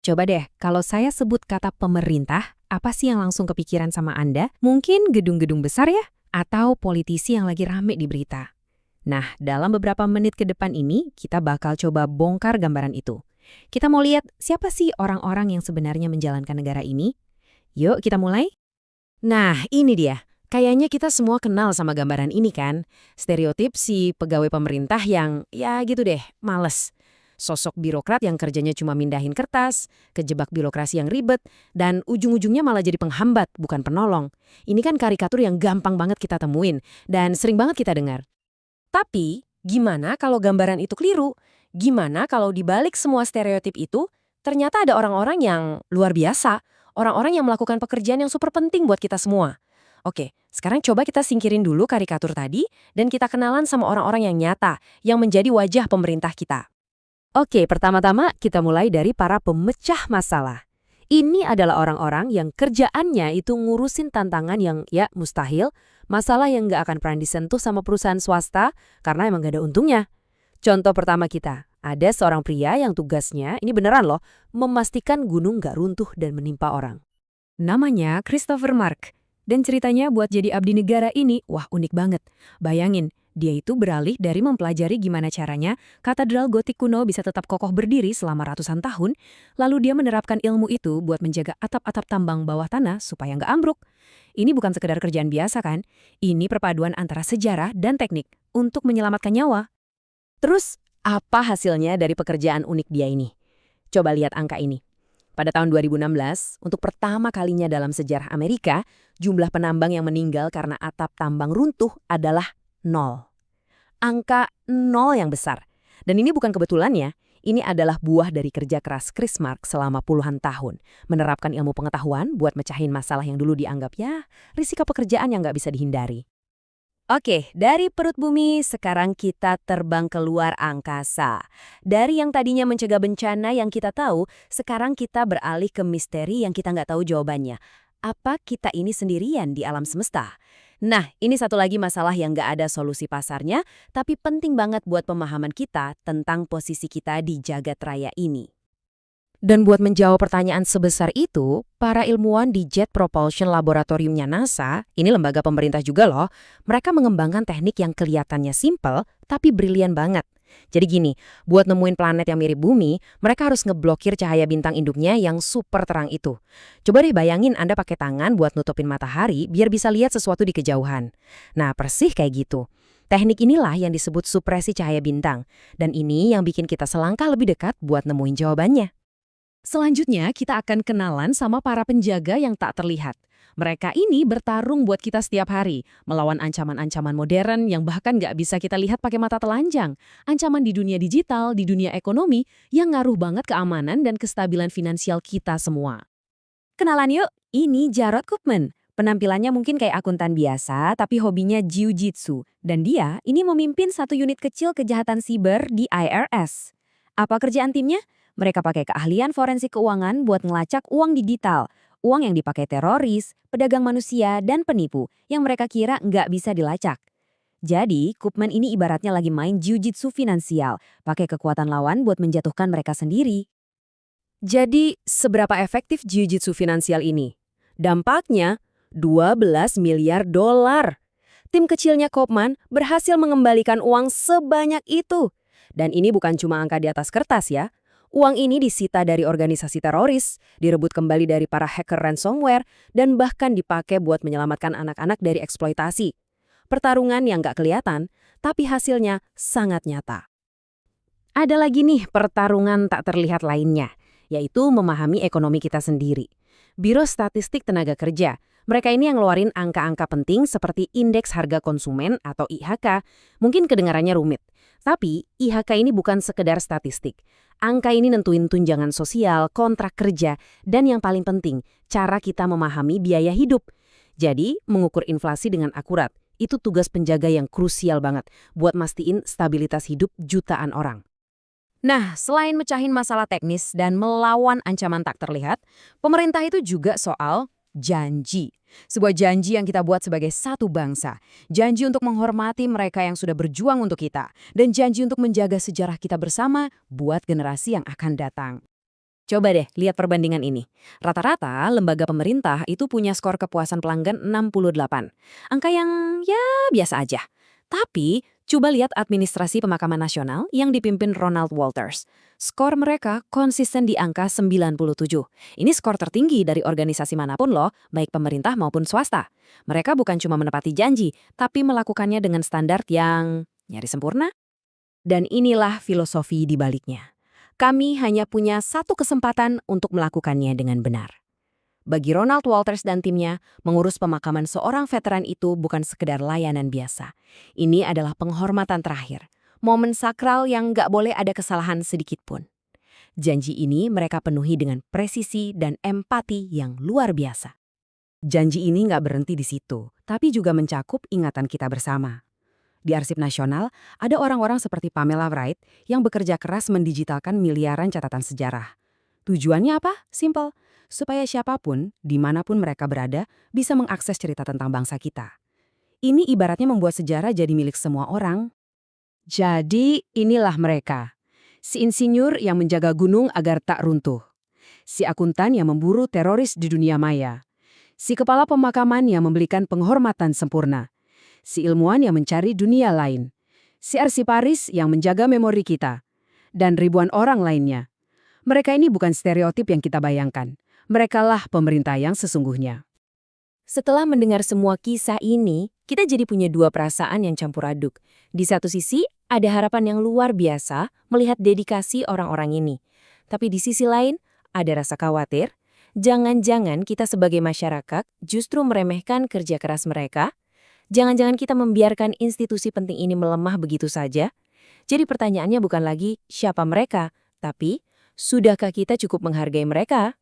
Coba deh, kalau saya sebut kata pemerintah, apa sih yang langsung kepikiran sama Anda? Mungkin gedung-gedung besar ya? Atau politisi yang lagi rame di berita? Nah, dalam beberapa menit ke depan ini, kita bakal coba bongkar gambaran itu. Kita mau lihat siapa sih orang-orang yang sebenarnya menjalankan negara ini? Yuk, kita mulai. Nah, ini dia. Kayaknya kita semua kenal sama gambaran ini kan? Stereotip si pegawai pemerintah yang, ya gitu deh, males. Sosok birokrat yang kerjanya cuma mindahin kertas, kejebak birokrasi yang ribet, dan ujung-ujungnya malah jadi penghambat, bukan penolong. Ini kan karikatur yang gampang banget kita temuin, dan sering banget kita dengar. Tapi, gimana kalau gambaran itu keliru? Gimana kalau dibalik semua stereotip itu, ternyata ada orang-orang yang luar biasa, orang-orang yang melakukan pekerjaan yang super penting buat kita semua. Oke, sekarang coba kita singkirin dulu karikatur tadi, dan kita kenalan sama orang-orang yang nyata, yang menjadi wajah pemerintah kita. Oke, pertama-tama kita mulai dari para pemecah masalah. Ini adalah orang-orang yang kerjaannya itu ngurusin tantangan yang ya mustahil, masalah yang nggak akan pernah disentuh sama perusahaan swasta karena emang nggak ada untungnya. Contoh pertama kita, ada seorang pria yang tugasnya, ini beneran loh, memastikan gunung nggak runtuh dan menimpa orang. Namanya Christopher Mark. Dan ceritanya buat jadi abdi negara ini, wah unik banget. Bayangin, dia itu beralih dari mempelajari gimana caranya katedral gotik kuno bisa tetap kokoh berdiri selama ratusan tahun, lalu dia menerapkan ilmu itu buat menjaga atap-atap tambang bawah tanah supaya nggak ambruk. Ini bukan sekedar kerjaan biasa kan? Ini perpaduan antara sejarah dan teknik untuk menyelamatkan nyawa. Terus, apa hasilnya dari pekerjaan unik dia ini? Coba lihat angka ini. Pada tahun 2016, untuk pertama kalinya dalam sejarah Amerika, jumlah penambang yang meninggal karena atap tambang runtuh adalah nol. Angka nol yang besar. Dan ini bukan kebetulan ya, ini adalah buah dari kerja keras Chris Mark selama puluhan tahun. Menerapkan ilmu pengetahuan buat mecahin masalah yang dulu dianggap ya, risiko pekerjaan yang nggak bisa dihindari. Oke, dari perut bumi sekarang kita terbang keluar angkasa. Dari yang tadinya mencegah bencana yang kita tahu, sekarang kita beralih ke misteri yang kita nggak tahu jawabannya. Apa kita ini sendirian di alam semesta? Nah, ini satu lagi masalah yang nggak ada solusi pasarnya, tapi penting banget buat pemahaman kita tentang posisi kita di jagat raya ini. Dan buat menjawab pertanyaan sebesar itu, para ilmuwan di Jet Propulsion Laboratoriumnya NASA, ini lembaga pemerintah juga loh, mereka mengembangkan teknik yang kelihatannya simple, tapi brilian banget. Jadi gini, buat nemuin planet yang mirip bumi, mereka harus ngeblokir cahaya bintang induknya yang super terang itu. Coba deh bayangin Anda pakai tangan buat nutupin matahari biar bisa lihat sesuatu di kejauhan. Nah, persis kayak gitu. Teknik inilah yang disebut supresi cahaya bintang, dan ini yang bikin kita selangkah lebih dekat buat nemuin jawabannya. Selanjutnya, kita akan kenalan sama para penjaga yang tak terlihat. Mereka ini bertarung buat kita setiap hari, melawan ancaman-ancaman modern yang bahkan nggak bisa kita lihat pakai mata telanjang. Ancaman di dunia digital, di dunia ekonomi, yang ngaruh banget keamanan dan kestabilan finansial kita semua. Kenalan yuk, ini Jarod Koopman. Penampilannya mungkin kayak akuntan biasa, tapi hobinya jiu-jitsu. Dan dia ini memimpin satu unit kecil kejahatan siber di IRS. Apa kerjaan timnya? Mereka pakai keahlian forensik keuangan buat ngelacak uang digital, uang yang dipakai teroris, pedagang manusia, dan penipu yang mereka kira nggak bisa dilacak. Jadi, Koopman ini ibaratnya lagi main jiu-jitsu finansial, pakai kekuatan lawan buat menjatuhkan mereka sendiri. Jadi, seberapa efektif jiu-jitsu finansial ini? Dampaknya, 12 miliar dolar. Tim kecilnya Koopman berhasil mengembalikan uang sebanyak itu. Dan ini bukan cuma angka di atas kertas ya. Uang ini disita dari organisasi teroris, direbut kembali dari para hacker ransomware, dan bahkan dipakai buat menyelamatkan anak-anak dari eksploitasi. Pertarungan yang nggak kelihatan, tapi hasilnya sangat nyata. Ada lagi nih pertarungan tak terlihat lainnya, yaitu memahami ekonomi kita sendiri. Biro Statistik Tenaga Kerja, mereka ini yang ngeluarin angka-angka penting seperti Indeks Harga Konsumen atau IHK, mungkin kedengarannya rumit. Tapi IHK ini bukan sekedar statistik. Angka ini nentuin tunjangan sosial, kontrak kerja, dan yang paling penting, cara kita memahami biaya hidup. Jadi, mengukur inflasi dengan akurat, itu tugas penjaga yang krusial banget buat mastiin stabilitas hidup jutaan orang. Nah, selain mecahin masalah teknis dan melawan ancaman tak terlihat, pemerintah itu juga soal janji. Sebuah janji yang kita buat sebagai satu bangsa. Janji untuk menghormati mereka yang sudah berjuang untuk kita. Dan janji untuk menjaga sejarah kita bersama buat generasi yang akan datang. Coba deh lihat perbandingan ini. Rata-rata lembaga pemerintah itu punya skor kepuasan pelanggan 68. Angka yang ya biasa aja. Tapi coba lihat administrasi pemakaman nasional yang dipimpin Ronald Walters. Skor mereka konsisten di angka 97. Ini skor tertinggi dari organisasi manapun loh, baik pemerintah maupun swasta. Mereka bukan cuma menepati janji, tapi melakukannya dengan standar yang nyaris sempurna. Dan inilah filosofi di baliknya. Kami hanya punya satu kesempatan untuk melakukannya dengan benar. Bagi Ronald Walters dan timnya, mengurus pemakaman seorang veteran itu bukan sekedar layanan biasa. Ini adalah penghormatan terakhir, momen sakral yang nggak boleh ada kesalahan sedikit pun. Janji ini mereka penuhi dengan presisi dan empati yang luar biasa. Janji ini nggak berhenti di situ, tapi juga mencakup ingatan kita bersama. Di Arsip Nasional, ada orang-orang seperti Pamela Wright yang bekerja keras mendigitalkan miliaran catatan sejarah. Tujuannya apa? Simpel, supaya siapapun, dimanapun mereka berada, bisa mengakses cerita tentang bangsa kita. Ini ibaratnya membuat sejarah jadi milik semua orang. Jadi inilah mereka. Si insinyur yang menjaga gunung agar tak runtuh. Si akuntan yang memburu teroris di dunia maya. Si kepala pemakaman yang memberikan penghormatan sempurna. Si ilmuwan yang mencari dunia lain, si arsiparis yang menjaga memori kita, dan ribuan orang lainnya. Mereka ini bukan stereotip yang kita bayangkan. Merekalah pemerintah yang sesungguhnya. Setelah mendengar semua kisah ini, kita jadi punya dua perasaan yang campur aduk. Di satu sisi, ada harapan yang luar biasa melihat dedikasi orang-orang ini. Tapi di sisi lain, ada rasa khawatir. Jangan-jangan kita sebagai masyarakat justru meremehkan kerja keras mereka. Jangan-jangan kita membiarkan institusi penting ini melemah begitu saja. Jadi pertanyaannya bukan lagi siapa mereka, tapi sudahkah kita cukup menghargai mereka?